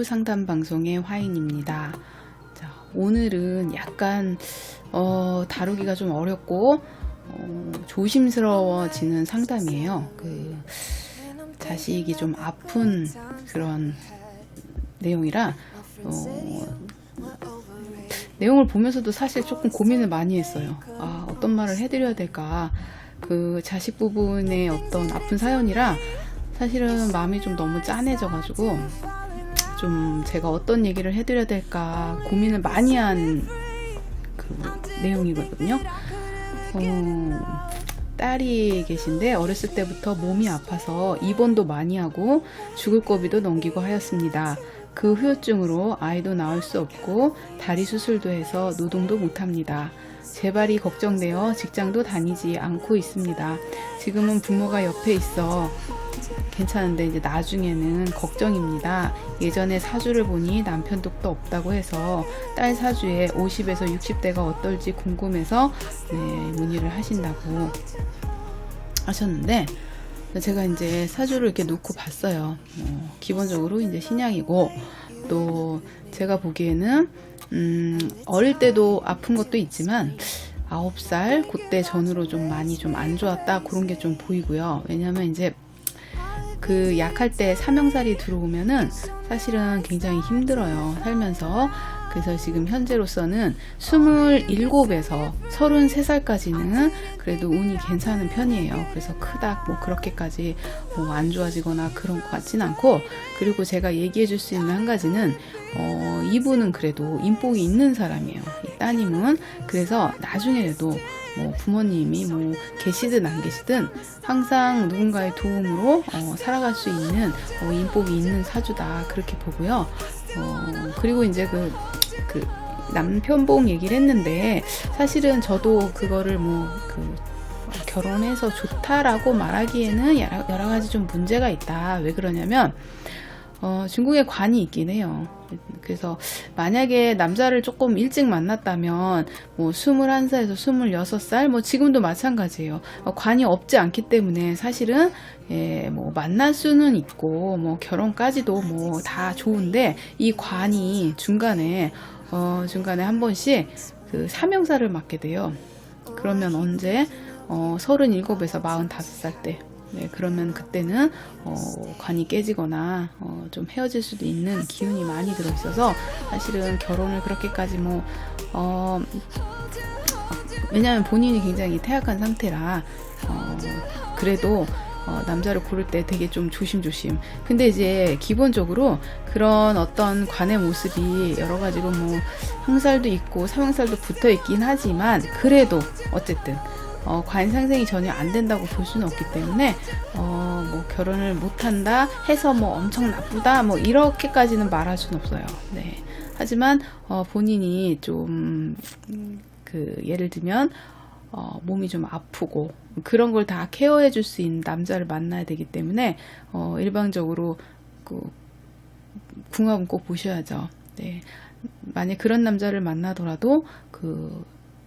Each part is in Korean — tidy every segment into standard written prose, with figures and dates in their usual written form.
상담 방송의 화인입니다. 자, 오늘은 약간 다루기가 좀 어렵고 조심스러워지는 상담이에요. 자식이 좀 아픈 그런 내용이라 내용을 보면서도 사실 조금 고민을 많이 했어요. 어떤 말을 해드려야 될까. 그 자식 부분의 어떤 아픈 사연이라 사실은 마음이 좀 너무 짠해져가지고 좀 제가 어떤 얘기를 해드려야 될까 고민을 많이 한 그 내용이거든요. 딸이 계신데 어렸을 때부터 몸이 아파서 입원도 많이 하고 죽을 고비도 넘기고 하였습니다. 그 후유증으로 아이도 낳을 수 없고 다리 수술도 해서 노동도 못합니다. 재발이 걱정되어 직장도 다니지 않고 있습니다. 지금은 부모가 옆에 있어 괜찮은데 이제 나중에는 걱정입니다. 예전에 사주를 보니 남편 독도 없다고 해서 딸 사주에 50에서 60대가 어떨지 궁금해서 문의를 하신다고 하셨는데 제가 이제 사주를 이렇게 놓고 봤어요. 기본적으로 이제 신약이고 또 제가 보기에는 어릴 때도 아픈 것도 있지만 9살 그때 전후로 좀 많이 좀 안 좋았다 그런 게 좀 보이고요. 왜냐면 이제 그 약할 때 사명살이 들어오면은 사실은 굉장히 힘들어요. 살면서. 그래서 지금 현재로서는 27에서 33살까지는 그래도 운이 괜찮은 편이에요. 그래서 크다 뭐 그렇게까지 뭐 안 좋아지거나 그런 것 같진 않고, 그리고 제가 얘기해 줄 수 있는 한 가지는 이분은 그래도 인복이 있는 사람이에요. 이 따님은. 그래서 나중에라도 뭐 부모님이 뭐 계시든 안 계시든 항상 누군가의 도움으로 살아갈 수 있는 인복이 있는 사주다 그렇게 보고요. 그리고 이제 그 남편봉 얘기를 했는데 사실은 저도 그거를 결혼해서 좋다라고 말하기에는 여러 가지 좀 문제가 있다. 왜 그러냐면 중국에 관이 있긴 해요. 그래서 만약에 남자를 조금 일찍 만났다면 뭐 21살에서 26살 뭐 지금도 마찬가지예요. 관이 없지 않기 때문에 사실은 뭐 만날 수는 있고 뭐 결혼까지도 뭐 다 좋은데 이 관이 중간에 한 번씩 그 사명살을 맞게 돼요. 그러면 언제 37에서 45살 때 그러면 그때는 관이 깨지거나 좀 헤어질 수도 있는 기운이 많이 들어있어서 사실은 결혼을 그렇게까지 왜냐하면 본인이 굉장히 태약한 상태라 그래도 남자를 고를 때 되게 좀 조심조심. 근데 이제 기본적으로 그런 어떤 관의 모습이 여러 가지로 뭐 형살도 있고 사명살도 붙어 있긴 하지만 그래도 어쨌든 관 상생이 전혀 안 된다고 볼 수는 없기 때문에 뭐 결혼을 못한다 해서 뭐 엄청 나쁘다 뭐 이렇게까지는 말할 수는 없어요. 네. 하지만 본인이 좀 예를 들면 몸이 좀 아프고 그런 걸 다 케어해 줄 수 있는 남자를 만나야 되기 때문에 일방적으로 궁합은 꼭 보셔야죠. 네. 만약 그런 남자를 만나더라도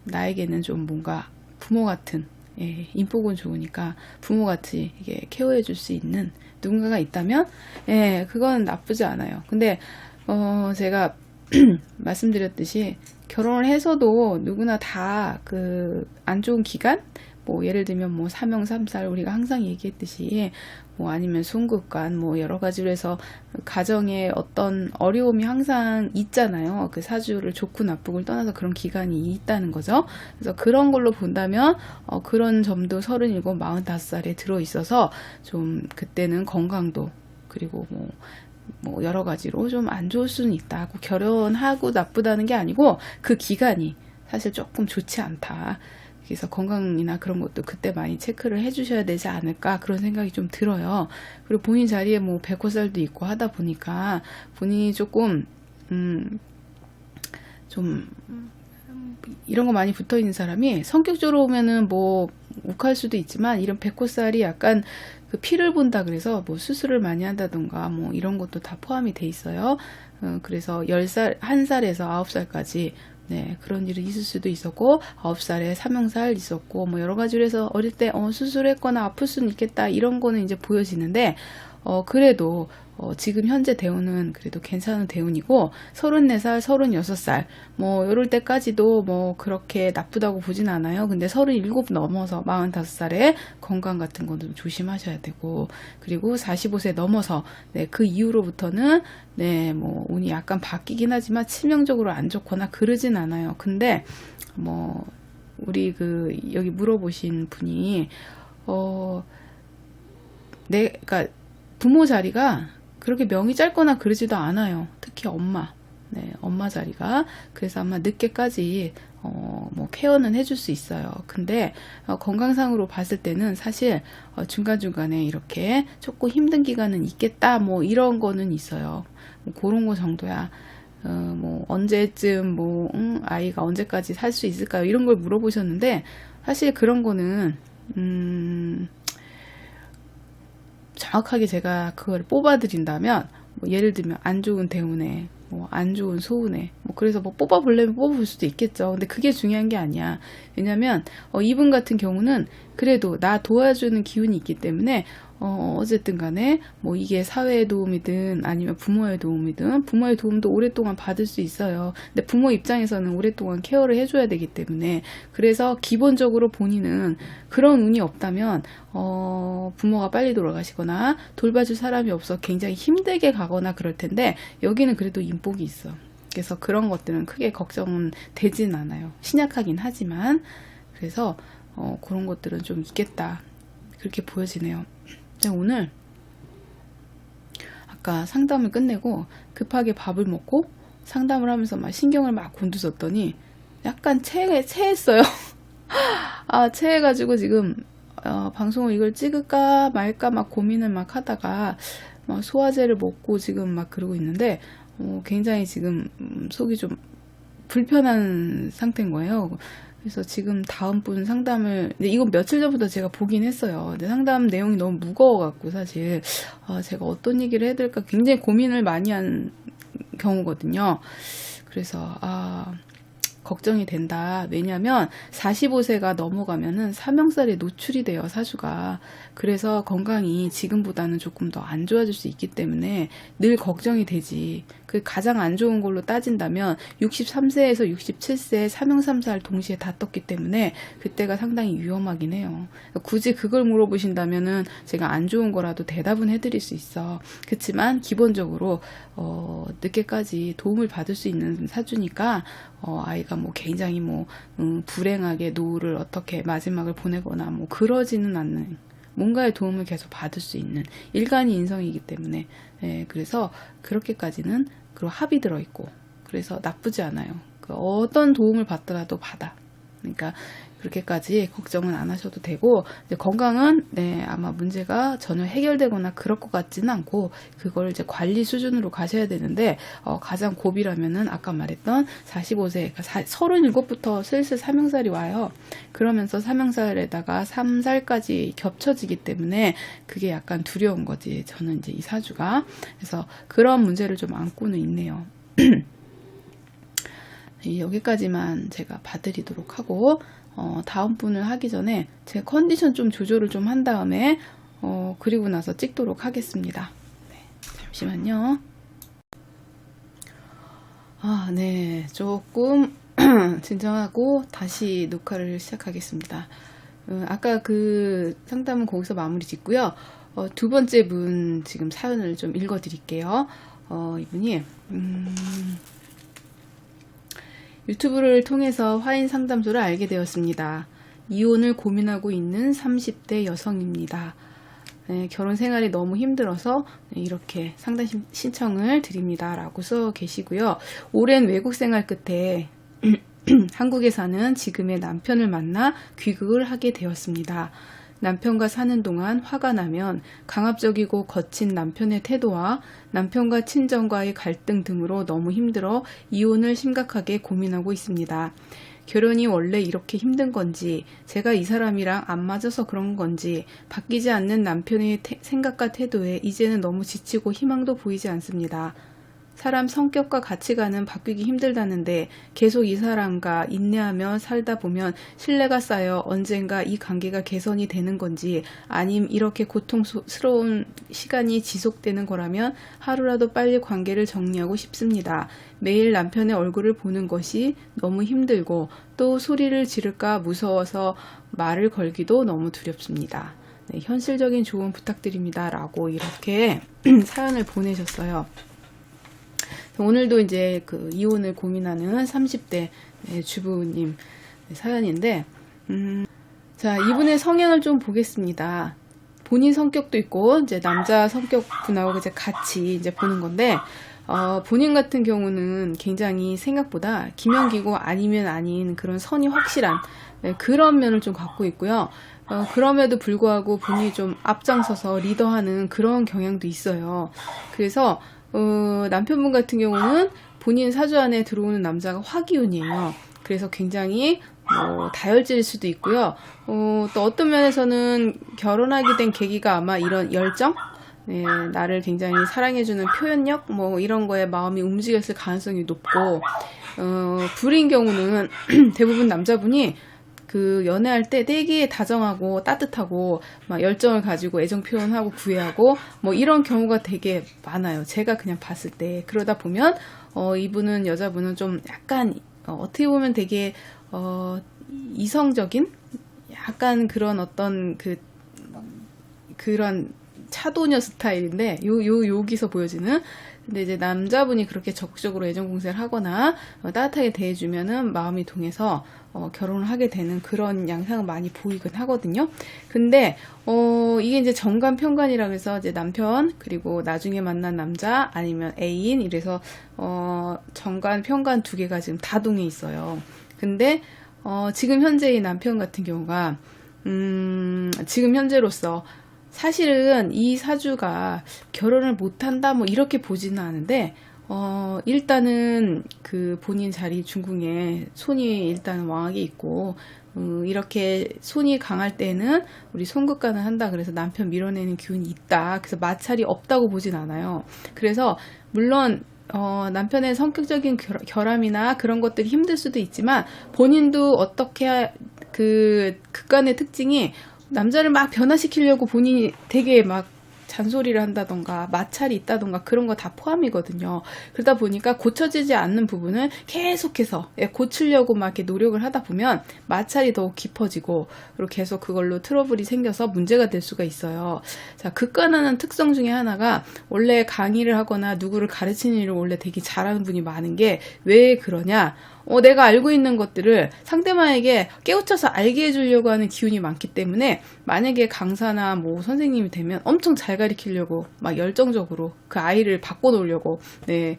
나에게는 좀 뭔가 부모 같은 인복은 좋으니까 부모같이 이게 케어해 줄 수 있는 누군가가 있다면 그건 나쁘지 않아요. 근데 제가 말씀드렸듯이 결혼을 해서도 누구나 다 안 좋은 기간 뭐 예를 들면 뭐 사명 3살 우리가 항상 얘기했듯이 뭐 아니면 송극관 뭐 여러 가지로 해서 가정에 어떤 어려움이 항상 있잖아요. 그 사주를 좋고 나쁘고를 떠나서 그런 기간이 있다는 거죠. 그래서 그런 걸로 본다면 그런 점도 37, 45살에 들어 있어서 좀 그때는 건강도 그리고 뭐 여러 가지로 좀 안 좋을 수는 있다. 결혼하고 나쁘다는 게 아니고 그 기간이 사실 조금 좋지 않다. 그래서 건강이나 그런 것도 그때 많이 체크를 해주셔야 되지 않을까 그런 생각이 좀 들어요. 그리고 본인 자리에 뭐 백호살도 있고 하다 보니까 본인이 조금 좀 이런 거 많이 붙어 있는 사람이 성격적으로 보면은 뭐 욱할 수도 있지만 이런 백호살이 약간 피를 본다 그래서 뭐 수술을 많이 한다던가 뭐 이런 것도 다 포함이 돼 있어요. 그래서 1살에서 9살까지 그런 일이 있을 수도 있었고 9살에 사명살 있었고 뭐 여러 가지로 해서 어릴 때 수술했거나 아플 수는 있겠다 이런 거는 이제 보여지는데 그래도 지금 현재 대운은 그래도 괜찮은 대운이고 34살, 36살 뭐 이럴 때까지도 뭐 그렇게 나쁘다고 보진 않아요. 근데 37 넘어서 45살에 건강 같은 것도 조심하셔야 되고, 그리고 45세 넘어서 네, 그 이후로부터는 네, 뭐 운이 약간 바뀌긴 하지만 치명적으로 안 좋거나 그러진 않아요. 근데 뭐 우리 여기 물어보신 분이 그러니까 부모 자리가 그렇게 명이 짧거나 그러지도 않아요. 특히 엄마. 네, 엄마 자리가. 그래서 아마 늦게까지, 뭐, 케어는 해줄 수 있어요. 근데, 건강상으로 봤을 때는 사실, 중간중간에 이렇게 조금 힘든 기간은 있겠다, 뭐, 이런 거는 있어요. 뭐 그런 거 정도야. 뭐, 언제쯤, 뭐, 아이가 언제까지 살 수 있을까요? 이런 걸 물어보셨는데, 사실 그런 거는, 정확하게 제가 그걸 뽑아드린다면, 뭐 예를 들면 안 좋은 대운에, 뭐 안 좋은 소운에, 뭐 그래서 뭐 뽑아보려면 뽑아볼 수도 있겠죠. 근데 그게 중요한 게 아니야. 왜냐면 이분 같은 경우는 그래도 나 도와주는 기운이 있기 때문에 어쨌든 간에 뭐 이게 사회의 도움이든 아니면 부모의 도움이든, 부모의 도움도 오랫동안 받을 수 있어요. 근데 부모 입장에서는 오랫동안 케어를 해줘야 되기 때문에, 그래서 기본적으로 본인은 그런 운이 없다면 부모가 빨리 돌아가시거나 돌봐줄 사람이 없어 굉장히 힘들게 가거나 그럴 텐데, 여기는 그래도 인복이 있어. 그래서 그런 것들은 크게 걱정은 되진 않아요. 신약하긴 하지만. 그래서 그런 것들은 좀 있겠다, 그렇게 보여지네요. 오늘 아까 상담을 끝내고 급하게 밥을 먹고 상담을 하면서 막 신경을 막 곤두섰더니 약간 체했어요. 체해가지고 지금 방송을 이걸 찍을까 말까 막 고민을 막 하다가 막 소화제를 먹고 지금 막 그러고 있는데 굉장히 지금 속이 좀 불편한 상태인 거예요. 그래서 지금 다음 분 상담을, 이건 며칠 전부터 제가 보긴 했어요. 근데 상담 내용이 너무 무거워갖고 사실 제가 어떤 얘기를 해야 될까 굉장히 고민을 많이 한 경우거든요. 그래서 걱정이 된다. 왜냐면 45세가 넘어가면은 사명살에 노출이 돼요, 사주가. 그래서 건강이 지금보다는 조금 더 안 좋아질 수 있기 때문에 늘 걱정이 되지. 그 가장 안 좋은 걸로 따진다면 63세에서 67세 사명삼살 동시에 다 떴기 때문에 그때가 상당히 위험하긴 해요. 굳이 그걸 물어보신다면은 제가 안 좋은 거라도 대답은 해드릴 수 있어. 그렇지만 기본적으로 늦게까지 도움을 받을 수 있는 사주니까 아이가 뭐 굉장히 뭐 불행하게 노후를 어떻게 마지막을 보내거나 뭐 그러지는 않는, 뭔가의 도움을 계속 받을 수 있는 일간이 인성이기 때문에, 그래서 그렇게까지는, 그리고 합이 들어있고 그래서 나쁘지 않아요. 어떤 도움을 받더라도 받아. 그러니까 그렇게까지 걱정은 안 하셔도 되고, 이제 건강은 아마 문제가 전혀 해결되거나 그럴 것 같지는 않고, 그걸 이제 관리 수준으로 가셔야 되는데, 가장 고비라면은 아까 말했던 45세, 그러니까 37부터 슬슬 사명살이 와요. 그러면서 사명살에다가 3살까지 겹쳐지기 때문에 그게 약간 두려운 거지, 저는 이제 이 사주가. 그래서 그런 문제를 좀 안고는 있네요. 여기까지만 제가 봐드리도록 하고, 다음 분을 하기 전에 제 컨디션 좀 조절을 좀 한 다음에 그리고 나서 찍도록 하겠습니다. 네, 잠시만요. 네, 조금 진정하고 다시 녹화를 시작하겠습니다. 아까 그 상담은 거기서 마무리 짓고요. 두 번째 분 지금 사연을 좀 읽어드릴게요. 이분이 유튜브를 통해서 화인 상담소를 알게 되었습니다. 이혼을 고민하고 있는 30대 여성입니다. 결혼 생활이 너무 힘들어서 이렇게 상담 신청을 드립니다. 라고 써 계시고요. 오랜 외국 생활 끝에 한국에 사는 지금의 남편을 만나 귀국을 하게 되었습니다. 남편과 사는 동안 화가 나면 강압적이고 거친 남편의 태도와 남편과 친정과의 갈등 등으로 너무 힘들어 이혼을 심각하게 고민하고 있습니다. 결혼이 원래 이렇게 힘든 건지, 제가 이 사람이랑 안 맞아서 그런 건지, 바뀌지 않는 남편의 생각과 태도에 이제는 너무 지치고 희망도 보이지 않습니다. 사람 성격과 가치관은 바뀌기 힘들다는데 계속 이 사람과 인내하며 살다 보면 신뢰가 쌓여 언젠가 이 관계가 개선이 되는 건지 아님 이렇게 고통스러운 시간이 지속되는 거라면 하루라도 빨리 관계를 정리하고 싶습니다. 매일 남편의 얼굴을 보는 것이 너무 힘들고 또 소리를 지를까 무서워서 말을 걸기도 너무 두렵습니다. 네, 현실적인 조언 부탁드립니다. 라고 이렇게 사연을 보내셨어요. 오늘도 이제 그 이혼을 고민하는 30대 주부님 사연인데, 자, 이분의 성향을 좀 보겠습니다. 본인 성격도 있고, 이제 남자 성격분하고 이제 같이 이제 보는 건데, 본인 같은 경우는 굉장히 생각보다 기면기고 아니면 아닌 그런 선이 확실한 그런 면을 좀 갖고 있고요. 그럼에도 불구하고 본인이 좀 앞장서서 리더하는 그런 경향도 있어요. 그래서 남편분 같은 경우는 본인 사주 안에 들어오는 남자가 화기운이에요. 그래서 굉장히 다혈질일 수도 있고요. 또 어떤 면에서는 결혼하게 된 계기가 아마 이런 열정? 네, 나를 굉장히 사랑해주는 표현력? 뭐 이런 거에 마음이 움직였을 가능성이 높고, 불인 경우는 대부분 남자분이 그 연애할 때 되게 다정하고 따뜻하고 막 열정을 가지고 애정 표현하고 구애하고 뭐 이런 경우가 되게 많아요. 제가 그냥 봤을 때. 그러다 보면 이분은 여자분은 좀 약간 어떻게 보면 되게 이성적인 약간 그런 어떤 그런 차도녀 스타일인데 여기서 보여지는. 근데 이제 남자분이 그렇게 적극적으로 애정 공세를 하거나 따뜻하게 대해주면은 마음이 동해서 결혼을 하게 되는 그런 양상을 많이 보이긴 하거든요. 근데 이게 이제 정관 편관이라 해서 이제 남편 그리고 나중에 만난 남자 아니면 애인 이래서 정관 편관 두 개가 지금 다동에 있어요. 근데 지금 현재 이 남편 같은 경우가 지금 현재로서 사실은 이 사주가 결혼을 못한다 뭐 이렇게 보지는 않은데 일단은 그 본인 자리 중궁에 손이 일단 왕하게 있고 이렇게 손이 강할 때는 우리 손극간을 한다 그래서 남편 밀어내는 기운이 있다. 그래서 마찰이 없다고 보진 않아요. 그래서 물론 남편의 성격적인 결함이나 그런 것들이 힘들 수도 있지만 본인도 어떻게 그 극간의 특징이 남자를 막 변화시키려고 본인이 되게 막 잔소리를 한다던가 마찰이 있다던가 그런 거 다 포함이거든요. 그러다 보니까 고쳐지지 않는 부분을 계속해서 고치려고 막 이렇게 노력을 하다 보면 마찰이 더욱 깊어지고 그리고 계속 그걸로 트러블이 생겨서 문제가 될 수가 있어요. 자, 극간하는 특성 중에 하나가 원래 강의를 하거나 누구를 가르치는 일을 원래 되게 잘하는 분이 많은 게 왜 그러냐? 내가 알고 있는 것들을 상대방에게 깨우쳐서 알게 해주려고 하는 기운이 많기 때문에 만약에 강사나 뭐 선생님이 되면 엄청 잘 가르치려고 막 열정적으로 그 아이를 바꿔놓으려고 네.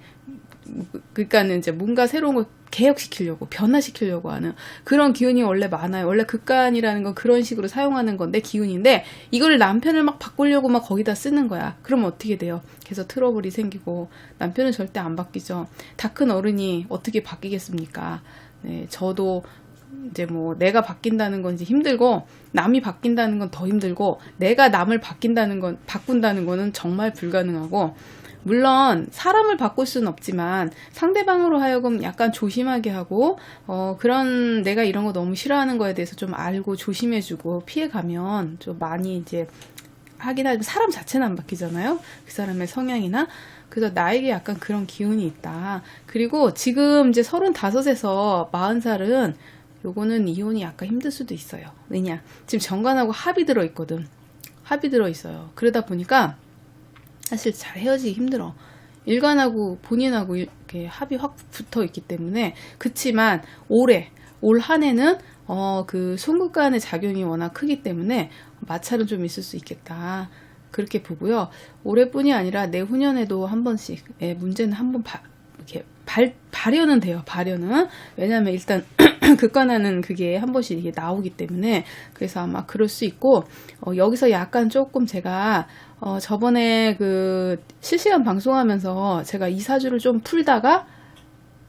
그러니까는 이제 뭔가 새로운 걸 개혁시키려고 변화시키려고 하는 그런 기운이 원래 많아요. 원래 극간이라는 건 그런 식으로 사용하는 건데 기운인데 이거를 남편을 막 바꾸려고 막 거기다 쓰는 거야. 그러면 어떻게 돼요? 그래서 트러블이 생기고 남편은 절대 안 바뀌죠. 다 큰 어른이 어떻게 바뀌겠습니까? 네, 저도 이제 뭐 내가 바뀐다는 건 이제 힘들고 남이 바뀐다는 건 더 힘들고 내가 남을 바꾼다는 거는 정말 불가능하고 물론 사람을 바꿀 수는 없지만 상대방으로 하여금 약간 조심하게 하고 그런 내가 이런 거 너무 싫어하는 거에 대해서 좀 알고 조심해주고 피해가면 좀 많이 이제 하긴 하지만 사람 자체는 안 바뀌잖아요. 그 사람의 성향이나 그래서 나에게 약간 그런 기운이 있다. 그리고 지금 이제 35에서 40살은 요거는 이혼이 약간 힘들 수도 있어요. 왜냐? 지금 정관하고 합이 들어있거든. 합이 들어있어요. 그러다 보니까 사실 잘 헤어지기 힘들어. 일간하고 본인하고 이렇게 합이 확 붙어 있기 때문에 그치만 올 한 해는 그 손극간의 작용이 워낙 크기 때문에 마찰은 좀 있을 수 있겠다. 그렇게 보고요. 올해뿐이 아니라 내후년에도 한 번씩 문제는 한번 이렇게 발현은 돼요. 발현은 왜냐하면 일단 극간하는 그게 한 번씩 이게 나오기 때문에 그래서 아마 그럴 수 있고 여기서 약간 조금 제가 저번에 그 실시간 방송하면서 제가 이 사주를 좀 풀다가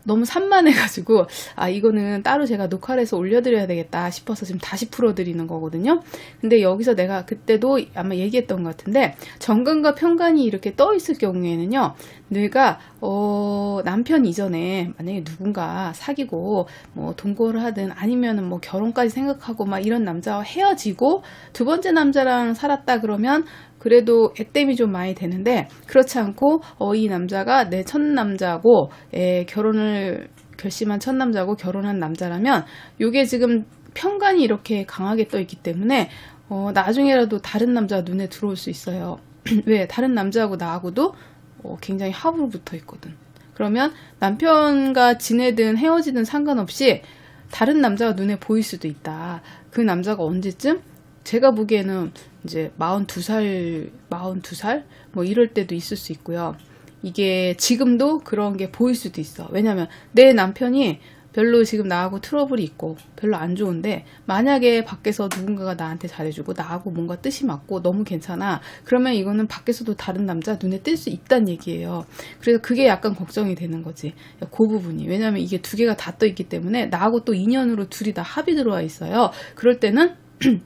너무 산만해가지고 이거는 따로 제가 녹화를 해서 올려드려야 되겠다 싶어서 지금 다시 풀어드리는 거거든요. 근데 여기서 내가 그때도 아마 얘기했던 것 같은데, 정관과 편관이 이렇게 떠 있을 경우에는요, 내가 남편 이전에 만약에 누군가 사귀고 뭐 동거를 하든 아니면은 뭐 결혼까지 생각하고 막 이런 남자와 헤어지고 두 번째 남자랑 살았다 그러면 그래도 액땜이 좀 많이 되는데, 그렇지 않고 이 남자가 내 첫 남자고 결혼을 결심한 첫 남자고 결혼한 남자라면, 요게 지금 편관이 이렇게 강하게 떠 있기 때문에 나중에라도 다른 남자가 눈에 들어올 수 있어요. 왜? 다른 남자하고 나하고도 굉장히 합으로 붙어 있거든. 그러면 남편과 지내든 헤어지든 상관없이 다른 남자가 눈에 보일 수도 있다. 그 남자가 언제쯤? 제가 보기에는 이제 42살 뭐 이럴 때도 있을 수 있고요. 이게 지금도 그런 게 보일 수도 있어. 왜냐면 내 남편이 별로 지금 나하고 트러블이 있고 별로 안 좋은데, 만약에 밖에서 누군가가 나한테 잘해주고 나하고 뭔가 뜻이 맞고 너무 괜찮아, 그러면 이거는 밖에서도 다른 남자 눈에 띌 수 있다는 얘기예요. 그래서 그게 약간 걱정이 되는 거지, 그 부분이. 왜냐면 이게 두 개가 다 떠 있기 때문에 나하고 또 인연으로 둘이 다 합이 들어와 있어요. 그럴 때는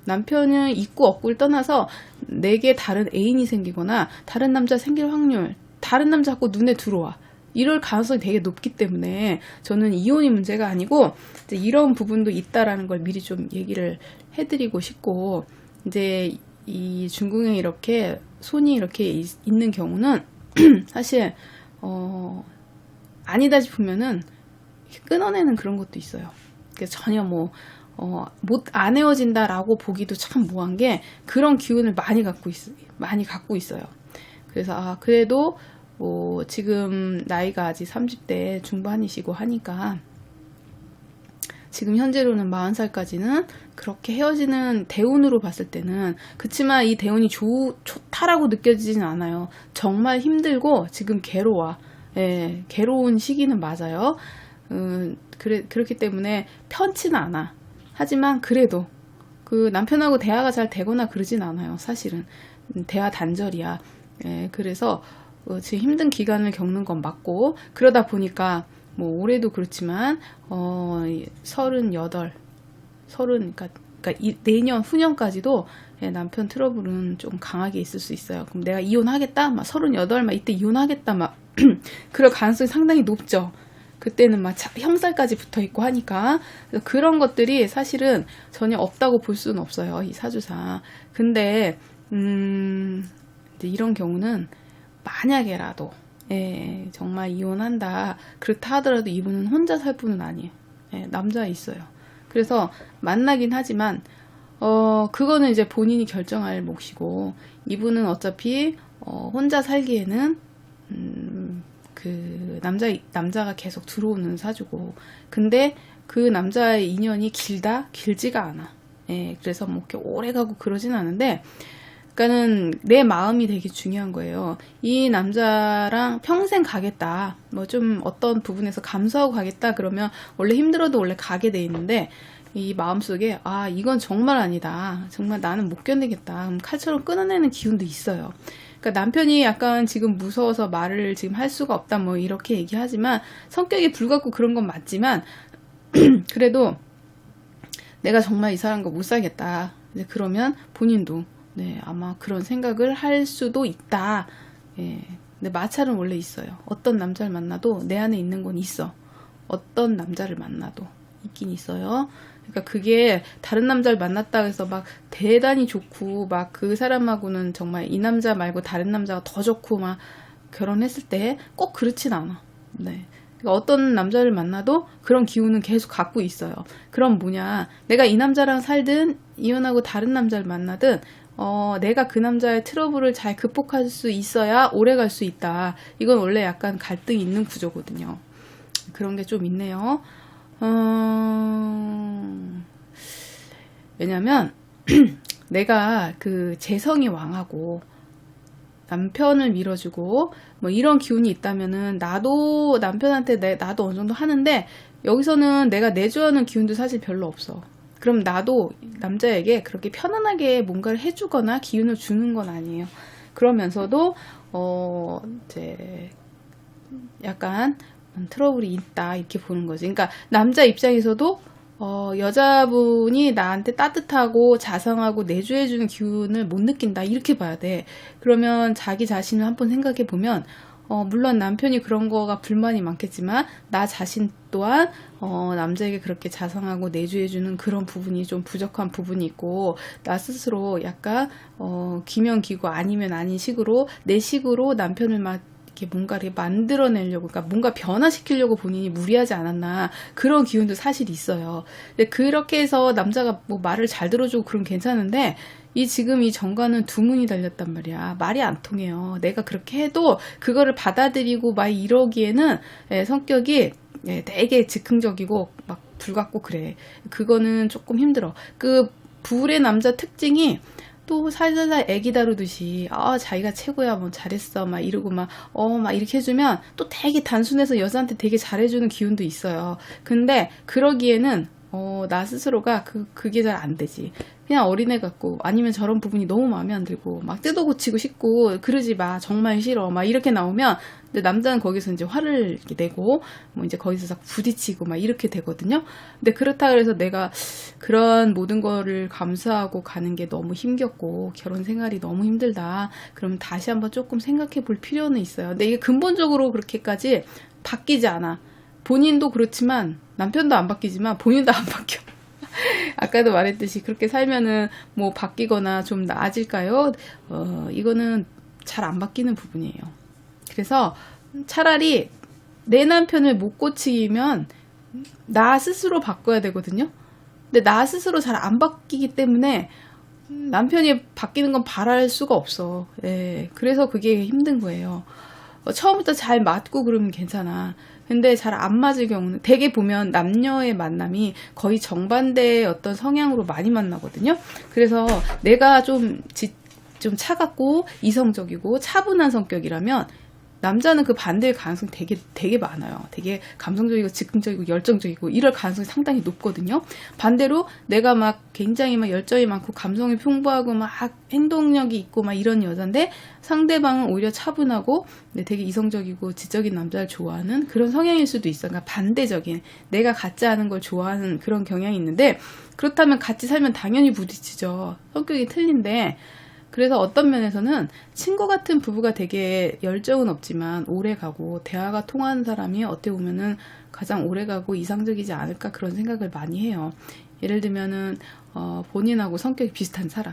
남편은 있고 없고를 떠나서 내게 다른 애인이 생기거나 다른 남자 생길 확률, 다른 남자 자꾸 눈에 들어와, 이럴 가능성이 되게 높기 때문에 저는 이혼이 문제가 아니고 이제 이런 부분도 있다라는 걸 미리 좀 얘기를 해드리고 싶고, 이제 이 중궁에 이렇게 손이 이렇게 있는 경우는 사실 아니다 싶으면은 끊어내는 그런 것도 있어요. 그래서 전혀 안 헤어진다라고 보기도 참 뭐한 게, 그런 기운을 많이 갖고 있어요. 그래서 그래도 지금 나이가 아직 30대 중반이시고 하니까 지금 현재로는 40살까지는 그렇게 헤어지는 대운으로 봤을 때는, 그치만 이 대운이 좋다라고 느껴지진 않아요. 정말 힘들고 지금 괴로운 시기는 맞아요. 그렇기 때문에 편치는 않아. 하지만 그래도 그 남편하고 대화가 잘 되거나 그러진 않아요. 사실은 대화 단절이야. 그래서 지금 힘든 기간을 겪는 건 맞고, 그러다 보니까 뭐 올해도 그렇지만 38, 그러니까 내년 후년까지도 남편 트러블은 좀 강하게 있을 수 있어요. 그럼 내가 이혼하겠다, 막 38, 막 이때 이혼하겠다, 막 그럴 가능성이 상당히 높죠. 그때는 막 형살까지 붙어 있고 하니까. 그런 것들이 사실은 전혀 없다고 볼 수는 없어요, 이 사주상. 근데 이제 이런 경우는 만약에라도 정말 이혼한다, 그렇다 하더라도 이분은 혼자 살 분은 아니에요. 남자 있어요. 그래서 만나긴 하지만 그거는 이제 본인이 결정할 몫이고, 이분은 어차피 혼자 살기에는 그 남자가 계속 들어오는 사주고, 근데 그 남자의 인연이 길지가 않아. 그래서 뭐 이렇게 오래 가고 그러진 않은데, 그러니까는 내 마음이 되게 중요한 거예요. 이 남자랑 평생 가겠다, 뭐 좀 어떤 부분에서 감수하고 가겠다 그러면 원래 힘들어도 원래 가게 돼 있는데, 이 마음속에 이건 정말 아니다, 정말 나는 못 견디겠다, 그럼 칼처럼 끊어내는 기운도 있어요. 그러니까 남편이 약간 지금 무서워서 말을 지금 할 수가 없다 뭐 이렇게 얘기하지만, 성격이 불같고 그런 건 맞지만 그래도 내가 정말 이 사람과 못 살겠다, 그러면 본인도 아마 그런 생각을 할 수도 있다. 근데 마찰은 원래 있어요. 어떤 남자를 만나도 내 안에 있는 건 있어. 어떤 남자를 만나도 있긴 있어요. 그러니까 그게 다른 남자를 만났다 해서 막 대단히 좋고 막 그 사람하고는 정말 이 남자 말고 다른 남자가 더 좋고 막 결혼했을 때 꼭 그렇진 않아. 그러니까 어떤 남자를 만나도 그런 기운은 계속 갖고 있어요. 그럼 뭐냐, 내가 이 남자랑 살든 이혼하고 다른 남자를 만나든 내가 그 남자의 트러블을 잘 극복할 수 있어야 오래 갈 수 있다. 이건 원래 약간 갈등이 있는 구조거든요. 그런 게 좀 있네요. 왜냐면 내가 그 재성이 왕하고 남편을 밀어주고 뭐 이런 기운이 있다면은 나도 남편한테 나도 어느 정도 하는데, 여기서는 내가 내주하는 기운도 사실 별로 없어. 그럼 나도 남자에게 그렇게 편안하게 뭔가를 해주거나 기운을 주는 건 아니에요. 그러면서도 이제 약간 트러블이 있다 이렇게 보는 거지. 그러니까 남자 입장에서도 여자분이 나한테 따뜻하고 자상하고 내조해주는 기운을 못 느낀다 이렇게 봐야 돼. 그러면 자기 자신을 한번 생각해 보면 물론 남편이 그런 거가 불만이 많겠지만 나 자신 또한 남자에게 그렇게 자상하고 내조해주는 그런 부분이 좀 부족한 부분이 있고, 나 스스로 약간 기면기고 아니면 아닌 식으로 내 식으로 남편을 막 이렇게 뭔가를 만들어내려고, 그러니까 뭔가 변화시키려고 본인이 무리하지 않았나, 그런 기운도 사실 있어요. 근데 그렇게 해서 남자가 뭐 말을 잘 들어주고 그럼 괜찮은데, 지금 이 정과는 두문이 달렸단 말이야. 말이 안 통해요. 내가 그렇게 해도 그거를 받아들이고 막 이러기에는 성격이 되게 즉흥적이고 막 불같고 그래. 그거는 조금 힘들어. 그 불의 남자 특징이 또 살살살 애기 다루듯이 자기가 최고야, 뭐 잘했어 막 이러고 막 이렇게 해주면 또 되게 단순해서 여자한테 되게 잘해주는 기운도 있어요. 근데 그러기에는 나 스스로가 그게 잘 안 되지. 그냥 어린애 같고, 아니면 저런 부분이 너무 마음에 안 들고 막 뜯어 고치고 싶고 그러지 마, 정말 싫어 막 이렇게 나오면, 근데 남자는 거기서 이제 화를 이렇게 내고 뭐 이제 거기서 자꾸 부딪히고 막 이렇게 되거든요. 근데 그렇다 그래서 내가 그런 모든 거를 감수하고 가는 게 너무 힘겹고 결혼 생활이 너무 힘들다, 그러면 다시 한번 조금 생각해 볼 필요는 있어요. 근데 이게 근본적으로 그렇게까지 바뀌지 않아. 본인도 그렇지만, 남편도 안 바뀌지만 본인도 안 바뀌어. 아까도 말했듯이 그렇게 살면은 뭐 바뀌거나 좀 나아질까요? 이거는 잘 안 바뀌는 부분이에요. 그래서 차라리 내 남편을 못 고치면 나 스스로 바꿔야 되거든요. 근데 나 스스로 잘 안 바뀌기 때문에 남편이 바뀌는 건 바랄 수가 없어. 그래서 그게 힘든 거예요. 처음부터 잘 맞고 그러면 괜찮아. 근데 잘 안 맞을 경우는, 대개 보면 남녀의 만남이 거의 정반대의 어떤 성향으로 많이 만나거든요. 그래서 내가 좀 차갑고 이성적이고 차분한 성격이라면 남자는 그 반대의 가능성이 되게 많아요. 되게 감성적이고 즉흥적이고 열정적이고 이럴 가능성이 상당히 높거든요. 반대로 내가 막 굉장히 막 열정이 많고 감성이 풍부하고 막 행동력이 있고 막 이런 여잔데, 상대방은 오히려 차분하고 되게 이성적이고 지적인 남자를 좋아하는 그런 성향일 수도 있어요. 그러니까 반대적인, 내가 같지 않은 걸 좋아하는 그런 경향이 있는데, 그렇다면 같이 살면 당연히 부딪히죠. 성격이 틀린데. 그래서 어떤 면에서는 친구 같은 부부가 되게 열정은 없지만 오래가고 대화가 통하는 사람이 어떻게 보면은 가장 오래가고 이상적이지 않을까, 그런 생각을 많이 해요. 예를 들면은 본인하고 성격이 비슷한 사람,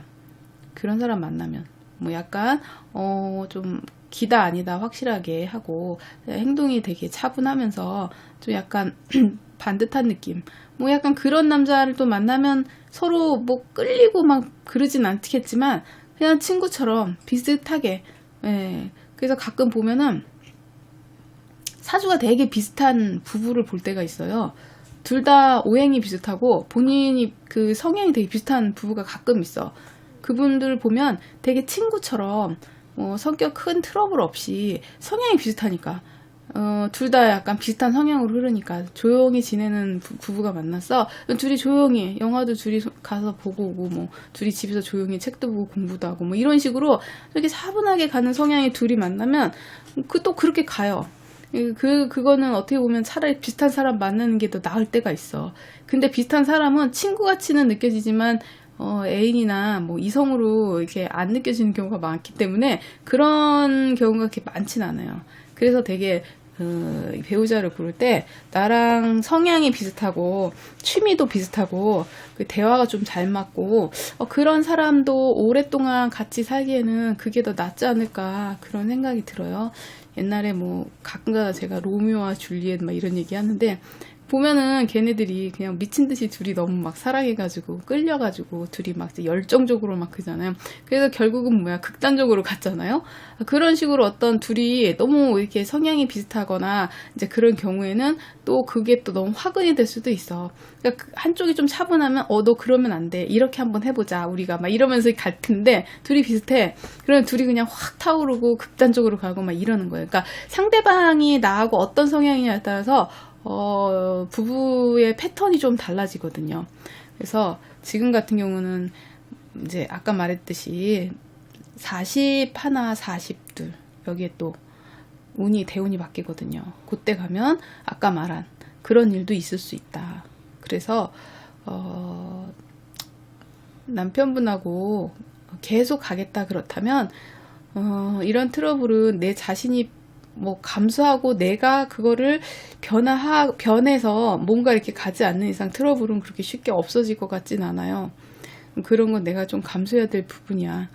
그런 사람 만나면 뭐 약간 좀 기다 아니다 확실하게 하고 행동이 되게 차분하면서 좀 약간 반듯한 느낌, 뭐 약간 그런 남자를 또 만나면 서로 뭐 끌리고 막 그러진 않겠지만 그냥 친구처럼 비슷하게. 그래서 가끔 보면은 사주가 되게 비슷한 부부를 볼 때가 있어요. 둘 다 오행이 비슷하고 본인이 그 성향이 되게 비슷한 부부가 가끔 있어. 그분들 보면 되게 친구처럼 성격 큰 트러블 없이 성향이 비슷하니까, 둘 다 약간 비슷한 성향으로 흐르니까 조용히 지내는 부부가 만났어. 둘이 조용히 영화도 둘이 가서 보고 오고, 뭐 둘이 집에서 조용히 책도 보고 공부도 하고 뭐 이런 식으로 이렇게 차분하게 가는 성향의 둘이 만나면 또 그렇게 가요. 그거는 어떻게 보면 차라리 비슷한 사람 만나는 게 더 나을 때가 있어. 근데 비슷한 사람은 친구같이는 느껴지지만 애인이나 뭐 이성으로 이렇게 안 느껴지는 경우가 많기 때문에 그런 경우가 그렇게 많진 않아요. 그래서 되게 배우자를 고를 때 나랑 성향이 비슷하고 취미도 비슷하고 대화가 좀 잘 맞고 그런 사람도 오랫동안 같이 살기에는 그게 더 낫지 않을까, 그런 생각이 들어요. 옛날에 뭐 가끔가다 제가 로미오와 줄리엣 막 이런 얘기 하는데, 보면은 걔네들이 그냥 미친 듯이 둘이 너무 막 사랑해가지고 끌려가지고 둘이 막 열정적으로 막 그잖아요. 그래서 결국은 뭐야, 극단적으로 갔잖아요. 그런 식으로 어떤 둘이 너무 이렇게 성향이 비슷하거나 이제 그런 경우에는 또 그게 또 너무 화근이 될 수도 있어. 그러니까 한쪽이 좀 차분하면 너 그러면 안 돼, 이렇게 한번 해보자 우리가 막 이러면서 갈 텐데, 둘이 비슷해. 그러면 둘이 그냥 확 타오르고 극단적으로 가고 막 이러는 거예요. 그러니까 상대방이 나하고 어떤 성향이냐에 따라서 부부의 패턴이 좀 달라지거든요. 그래서 지금 같은 경우는 이제 아까 말했듯이 40 하나 42 여기에 또 운이 대운이 바뀌거든요. 그때 가면 아까 말한 그런 일도 있을 수 있다. 그래서 남편분하고 계속 가겠다 그렇다면 이런 트러블은 내 자신이 뭐 감수하고 내가 그거를 변해서 뭔가 이렇게 가지 않는 이상 트러블은 그렇게 쉽게 없어질 것 같진 않아요. 그런 건 내가 좀 감수해야 될 부분이야.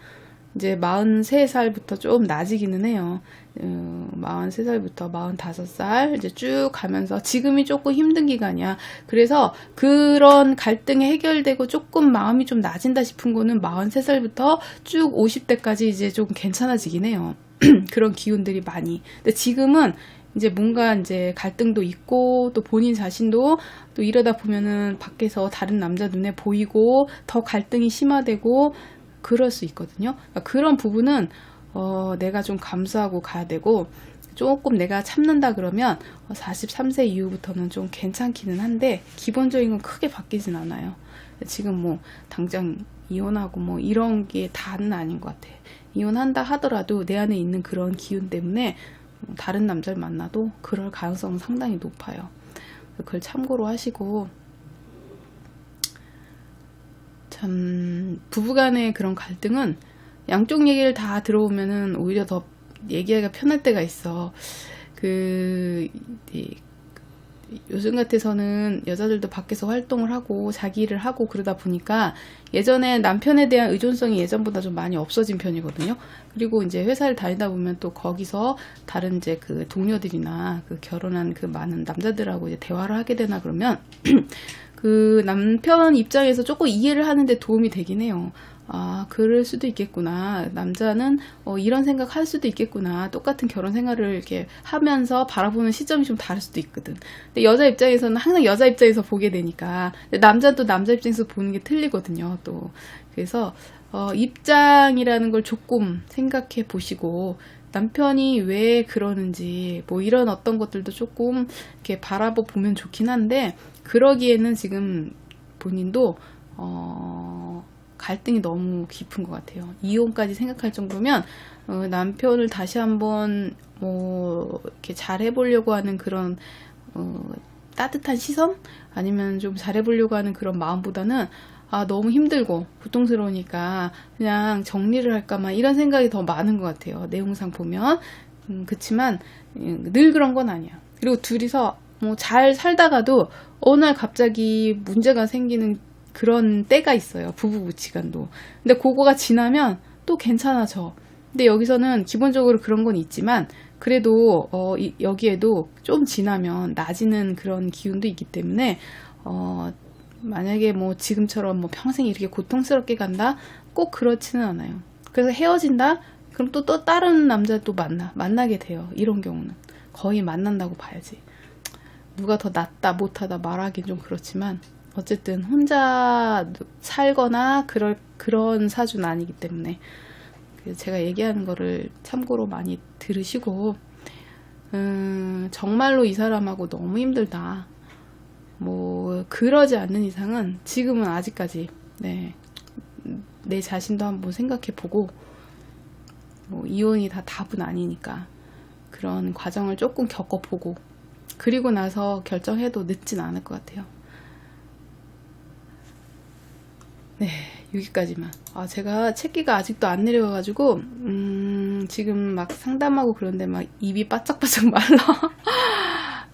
이제 43살부터 좀 나아지기는 해요. 43살부터 45살 이제 쭉 가면서 지금이 조금 힘든 기간이야. 그래서 그런 갈등이 해결되고 조금 마음이 좀 나아진다 싶은 거는 43살부터 쭉 50대까지 이제 좀 괜찮아지긴 해요. 그런 기운들이 많이. 근데 지금은 이제 뭔가 이제 갈등도 있고 또 본인 자신도 또 이러다 보면은 밖에서 다른 남자 눈에 보이고 더 갈등이 심화되고 그럴 수 있거든요. 그러니까 그런 부분은 내가 좀 감수하고 가야 되고 조금 내가 참는다 그러면 43세 이후부터는 좀 괜찮기는 한데 기본적인 건 크게 바뀌진 않아요. 지금 뭐 당장 이혼하고 뭐 이런 게 다는 아닌 것 같아. 이혼한다 하더라도 내 안에 있는 그런 기운 때문에 다른 남자를 만나도 그럴 가능성은 상당히 높아요. 그걸 참고로 하시고 참 부부간의 그런 갈등은 양쪽 얘기를 다 들어오면은 오히려 더 얘기하기가 편할 때가 있어. 요즘 같아서는 여자들도 밖에서 활동을 하고 자기 일을 하고 그러다 보니까 예전에 남편에 대한 의존성이 예전보다 좀 많이 없어진 편이거든요. 그리고 이제 회사를 다니다 보면 또 거기서 다른 이제 그 동료들이나 그 결혼한 그 많은 남자들하고 이제 대화를 하게 되나 그러면 그 남편 입장에서 조금 이해를 하는데 도움이 되긴 해요. 아, 그럴 수도 있겠구나. 남자는 이런 생각 할 수도 있겠구나. 똑같은 결혼 생활을 이렇게 하면서 바라보는 시점이 좀 다를 수도 있거든. 근데 여자 입장에서는 항상 여자 입장에서 보게 되니까. 근데 남자도 남자 입장에서 보는 게 틀리거든요, 또. 그래서, 입장이라는 걸 조금 생각해 보시고, 남편이 왜 그러는지, 뭐 이런 어떤 것들도 조금 이렇게 바라보면 좋긴 한데, 그러기에는 지금 본인도, 갈등이 너무 깊은 것 같아요. 이혼까지 생각할 정도면 남편을 다시 한번 뭐 이렇게 잘 해보려고 하는 그런 따뜻한 시선 아니면 좀 잘해보려고 하는 그런 마음보다는 너무 힘들고 고통스러우니까 그냥 정리를 할까만 이런 생각이 더 많은 것 같아요. 내용상 보면 그치만 늘 그런 건 아니야. 그리고 둘이서 뭐 잘 살다가도 어느 날 갑자기 문제가 생기는 그런 때가 있어요. 부부부치간도. 근데 그거가 지나면 또 괜찮아져. 근데 여기서는 기본적으로 그런 건 있지만 그래도 여기에도 좀 지나면 나아지는 그런 기운도 있기 때문에 만약에 뭐 지금처럼 뭐 평생 이렇게 고통스럽게 간다? 꼭 그렇지는 않아요. 그래서 헤어진다? 그럼 또 다른 남자 또 만나게 돼요. 이런 경우는 거의 만난다고 봐야지. 누가 더 낫다 못하다 말하긴 좀 그렇지만 어쨌든 혼자 살거나 그런 사주는 아니기 때문에 제가 얘기하는 거를 참고로 많이 들으시고 정말로 이 사람하고 너무 힘들다. 뭐 그러지 않는 이상은 지금은 아직까지 내 자신도 한번 생각해보고 뭐 이혼이 다 답은 아니니까 그런 과정을 조금 겪어보고 그리고 나서 결정해도 늦진 않을 것 같아요. 네, 여기까지만. 제가 책기가 아직도 안 내려가지고 지금 막 상담하고 그런데 막 입이 바짝바짝 말라.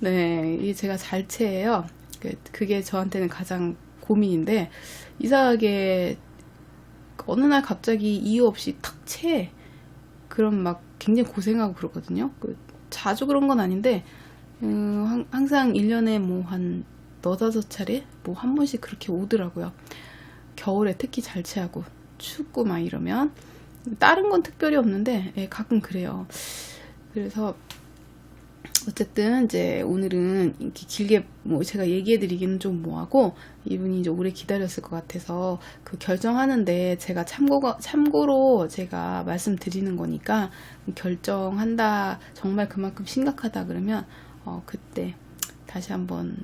네, 이게 제가 잘체예요. 그게 저한테는 가장 고민인데 이상하게 어느 날 갑자기 이유 없이 탁 채. 그럼 막 굉장히 고생하고 그러거든요. 자주 그런 건 아닌데 항상 1년에 뭐 한 4-5차례 뭐 한 번씩 그렇게 오더라고요. 겨울에 특히 잘 체하고 춥고 막 이러면 다른 건 특별히 없는데 가끔 그래요. 그래서 어쨌든 이제 오늘은 이렇게 길게 뭐 제가 얘기해드리기는 좀 뭐하고 이분이 이제 오래 기다렸을 것 같아서 그 결정하는데 제가 참고로 제가 말씀드리는 거니까 결정한다 정말 그만큼 심각하다 그러면 그때 다시 한번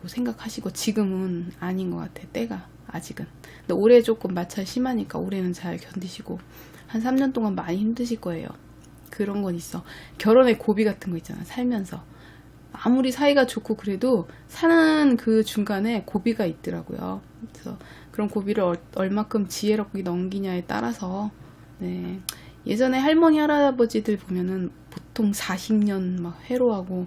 뭐 생각하시고 지금은 아닌 것 같아 때가 아직은. 근데 올해 조금 마찰 심하니까 올해는 잘 견디시고 한 3년 동안 많이 힘드실 거예요. 그런 건 있어. 결혼의 고비 같은 거 있잖아. 살면서 아무리 사이가 좋고 그래도 사는 그 중간에 고비가 있더라고요. 그래서 그런 고비를 얼마큼 지혜롭게 넘기냐에 따라서 네. 예전에 할머니 할아버지들 보면은 보통 40년 막 해로하고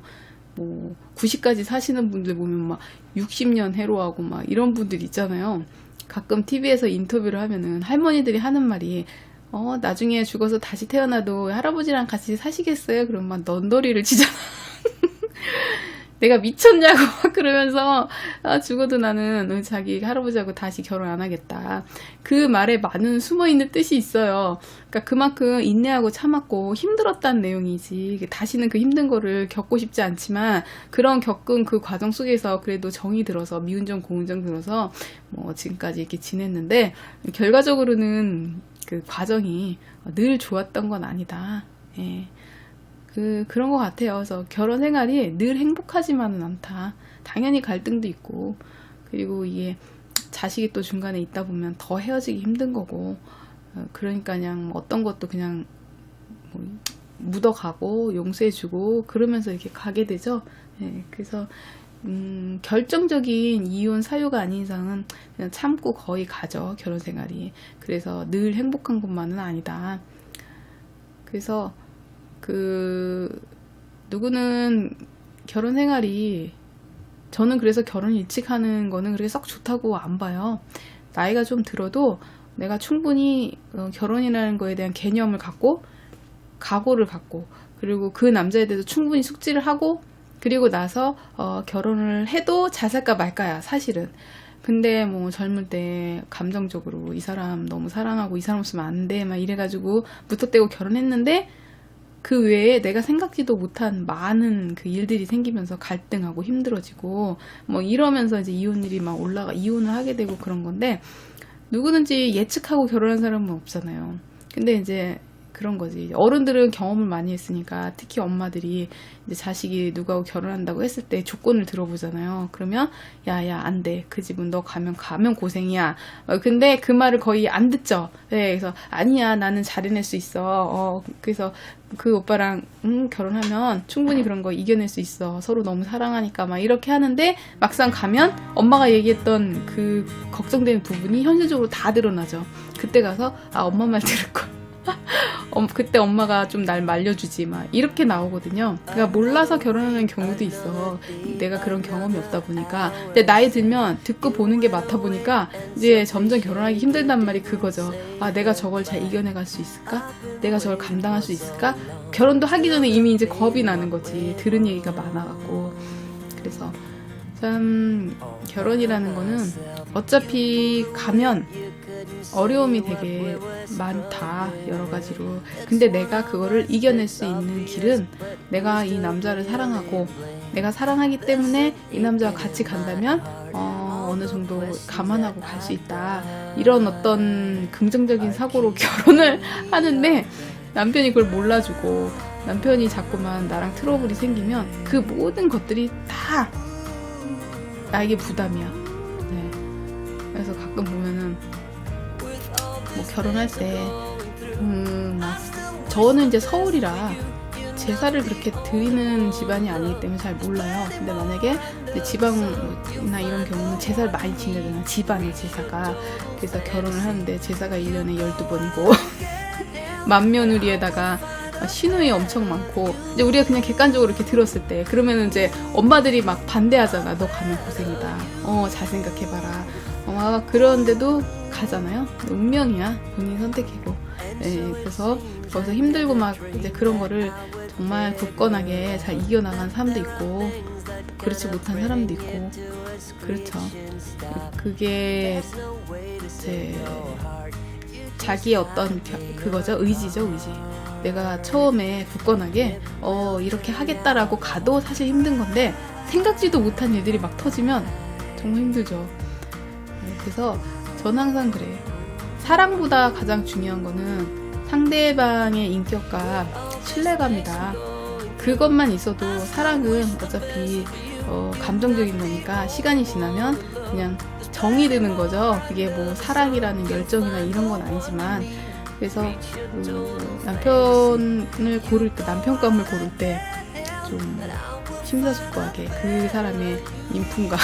뭐 90까지 사시는 분들 보면 막 60년 해로하고 막 이런 분들 있잖아요. 가끔 TV에서 인터뷰를 하면은 할머니들이 하는 말이 나중에 죽어서 다시 태어나도 할아버지랑 같이 사시겠어요? 그럼 막 넌더리를 치잖아. 내가 미쳤냐고 막 그러면서 죽어도 나는 자기 할아버지하고 다시 결혼 안 하겠다. 그 말에 많은 숨어있는 뜻이 있어요. 그러니까 그만큼 인내하고 참았고 힘들었다는 내용이지. 다시는 그 힘든 거를 겪고 싶지 않지만 그런 겪은 그 과정 속에서 그래도 정이 들어서 미운 정 고운 정 들어서 뭐 지금까지 이렇게 지냈는데 결과적으로는 그 과정이 늘 좋았던 건 아니다. 예. 그런 것 같아요. 그래서 결혼 생활이 늘 행복하지만은 않다. 당연히 갈등도 있고, 그리고 이게 자식이 또 중간에 있다 보면 더 헤어지기 힘든 거고, 그러니까 그냥 어떤 것도 그냥 뭐 묻어가고 용서해주고 그러면서 이렇게 가게 되죠. 네, 그래서 결정적인 이혼 사유가 아닌 이상은 그냥 참고 거의 가죠. 결혼 생활이. 그래서 늘 행복한 것만은 아니다. 그래서 누구는 결혼 생활이, 저는 그래서 결혼 일찍 하는 거는 그렇게 썩 좋다고 안 봐요. 나이가 좀 들어도 내가 충분히 결혼이라는 거에 대한 개념을 갖고, 각오를 갖고, 그리고 그 남자에 대해서 충분히 숙지를 하고, 그리고 나서 결혼을 해도 잘 살까 말까야, 사실은. 근데 뭐 젊을 때 감정적으로 이 사람 너무 사랑하고 이 사람 없으면 안 돼, 막 이래가지고 무턱대고 결혼했는데, 그 외에 내가 생각지도 못한 많은 그 일들이 생기면서 갈등하고 힘들어지고 뭐 이러면서 이제 이혼율이 막 이혼을 하게 되고 그런 건데, 누구든지 예측하고 결혼한 사람은 없잖아요. 근데 이제 그런 거지. 어른들은 경험을 많이 했으니까, 특히 엄마들이 이제 자식이 누구하고 결혼한다고 했을 때 조건을 들어보잖아요. 그러면 야야 안 돼. 그 집은 너 가면 고생이야. 근데 그 말을 거의 안 듣죠. 네, 그래서 아니야 나는 잘 해낼 수 있어. 그래서 그 오빠랑 결혼하면 충분히 그런 거 이겨낼 수 있어. 서로 너무 사랑하니까 막 이렇게 하는데, 막상 가면 엄마가 얘기했던 그 걱정되는 부분이 현실적으로 다 드러나죠. 그때 가서 엄마 말 들을 걸. 그때 엄마가 좀 날 말려주지 막 이렇게 나오거든요. 그러니까 몰라서 결혼하는 경우도 있어. 내가 그런 경험이 없다 보니까. 근데 나이 들면 듣고 보는 게 많다 보니까 이제 점점 결혼하기 힘들단 말이 그거죠. 내가 저걸 잘 이겨내갈 수 있을까? 내가 저걸 감당할 수 있을까? 결혼도 하기 전에 이미 이제 겁이 나는 거지. 들은 얘기가 많아갖고. 그래서 참 결혼이라는 거는 어차피 가면 어려움이 되게 많다, 여러 가지로. 근데 내가 그거를 이겨낼 수 있는 길은, 내가 이 남자를 사랑하고 내가 사랑하기 때문에 이 남자와 같이 간다면 어느 정도 감안하고 갈 수 있다, 이런 어떤 긍정적인 사고로 결혼을 하는데, 남편이 그걸 몰라주고 남편이 자꾸만 나랑 트러블이 생기면 그 모든 것들이 다 나에게 부담이야. 네. 그래서 가끔 보면은 뭐 결혼할 때 저는 이제 서울이라 제사를 그렇게 드리는 집안이 아니기 때문에 잘 몰라요. 근데 만약에 이제 지방이나 이런 경우는 제사를 많이 지내잖아요. 집안의 제사가. 그래서 결혼을 하는데 제사가 1년에 12번이고 맏며느리에다가 시누이 엄청 많고, 이제 우리가 그냥 객관적으로 이렇게 들었을 때, 그러면 이제 엄마들이 막 반대하잖아. 너 가면 고생이다. 잘 생각해봐라. 그런데도 가잖아요. 운명이야. 본인 선택이고. 네, 그래서 거기서 힘들고 막 이제 그런 거를 정말 굳건하게 잘 이겨나간 사람도 있고, 그렇지 못한 사람도 있고, 그렇죠. 그게 이제 자기의 어떤 그거죠. 의지죠, 의지. 내가 처음에 굳건하게 이렇게 하겠다라고 가도 사실 힘든 건데, 생각지도 못한 일들이 막 터지면 정말 힘들죠. 그래서 전 항상 그래. 사랑보다 가장 중요한 거는 상대방의 인격과 신뢰감이다. 그것만 있어도 사랑은 어차피 감정적인 거니까 시간이 지나면 그냥 정이 드는 거죠. 그게 뭐 사랑이라는 열정이나 이런 건 아니지만, 그래서 남편을 고를 때, 남편감을 고를 때 좀 심사숙고하게 그 사람의 인품과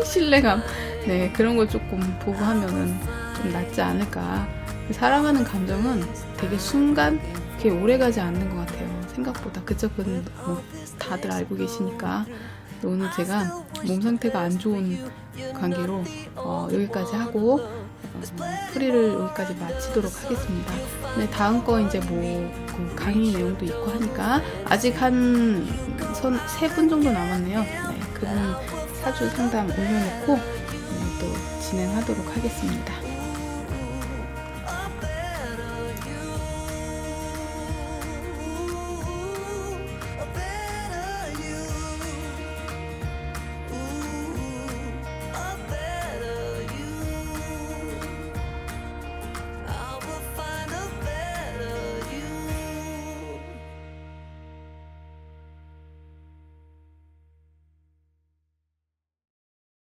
신뢰감, 네, 그런 걸 조금 보고 하면은 좀 낫지 않을까. 사랑하는 감정은 되게 순간, 그게 오래가지 않는 것 같아요. 생각보다. 그쵸? 그건 뭐 다들 알고 계시니까. 오늘 제가 몸 상태가 안 좋은 관계로 여기까지 하고 풀이를 여기까지 마치도록 하겠습니다. 네, 다음 거 이제 그 강의 내용도 있고 하니까 아직 한 3분 정도 남았네요. 네, 그분 사주 상담 올려놓고 또 진행하도록 하겠습니다.